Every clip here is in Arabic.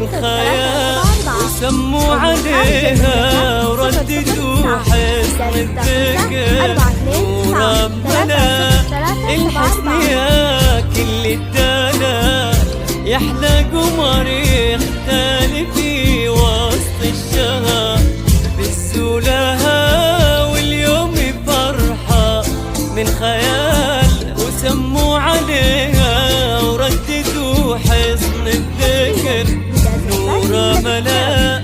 من خيال وسموا عليها ورددوا حسن الذكر وربنا الحسن يا كل الدلال يحلى قمر يختال في وسط الشهر بالسلها واليوم فرحة من خيال وسموا عليها ورددوا حسن الذكر نور ملا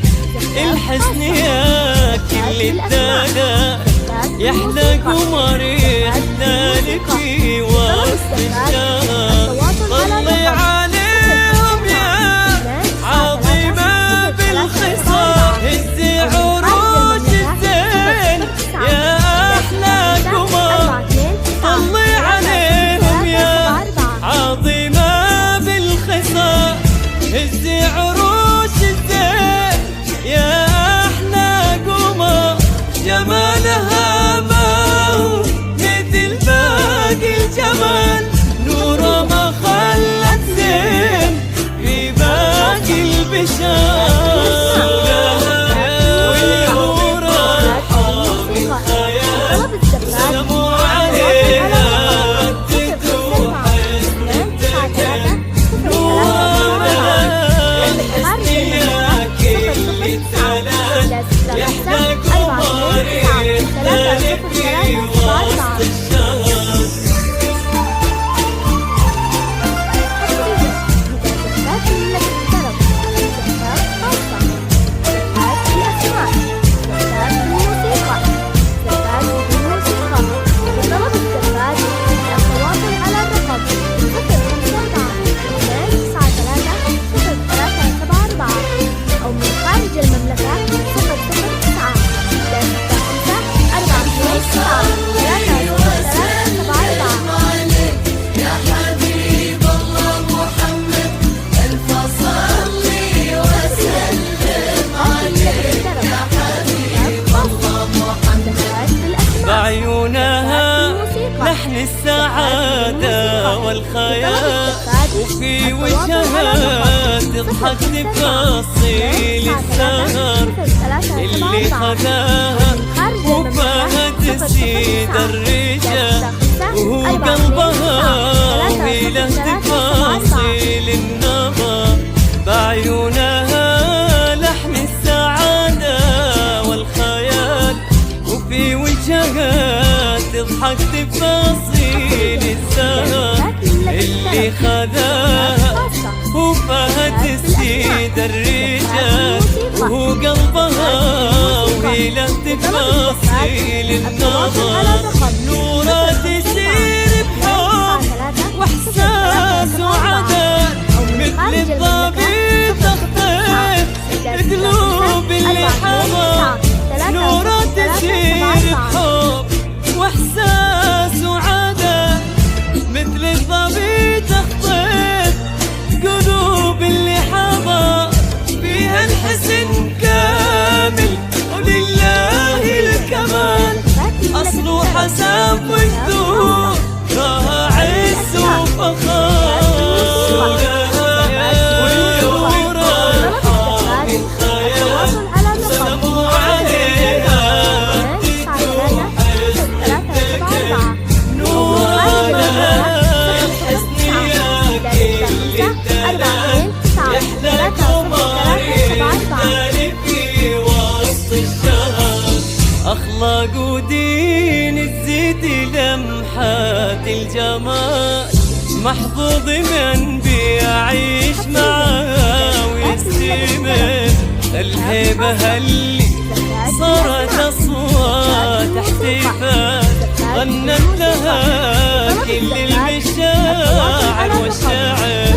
الحسن يا كل الدلال يحلى قمر يختال في وسط الشهر طلي عليهم يا عظيمة بالخصال هزي عروش الزين يا أحلى قمر طلي عليهم يا عظيمة بالخصال هزي عروش الزين يا أحلى قمر جمالها ما هو مثل باقي الجمال نوره ما خلت زين في باقي البشر بعيونها لحن السعادة والخيال وفي وجهها تضحك تفاصيل السهر اللي خذاها وفهد السيد الرجال وهو قلبها وهي له تفاصيل النظر بعيونها لحن السعادة والخيال وفي وجهها تضحك تفاصيل السهر اللي خذاها وفهد السيد الرجال وهو قلبها وهي له تفاصيل النظر نورة تسير بحب واحساس وعدل مثل الضبيب تخطف قلوب اللي حضر نورة تسير بحب واحساس وعدل مثل الضبيب تخطف قلوب اللي حضر فيها الحسن كامل ولله الكمال أصله حسب والذوق راها عز وفخار أخلاق ودين تزيد لمحات الجمال محظوظ من بيعيش معاه ويستمر الهيبة اللي صارت أصوات احتفال غنت لها كل المشاعر والشعر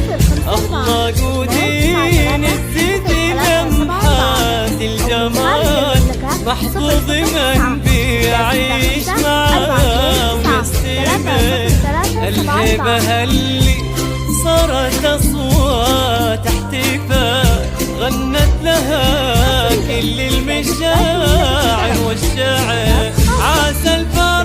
أخلاق ودين تزيد لمحات الجمال محظوظ من بيعيش معاه ويستمر الهيبة اللي صارت أصوات احتفال غنت لها كل المشاعر والشعر عسى الفرح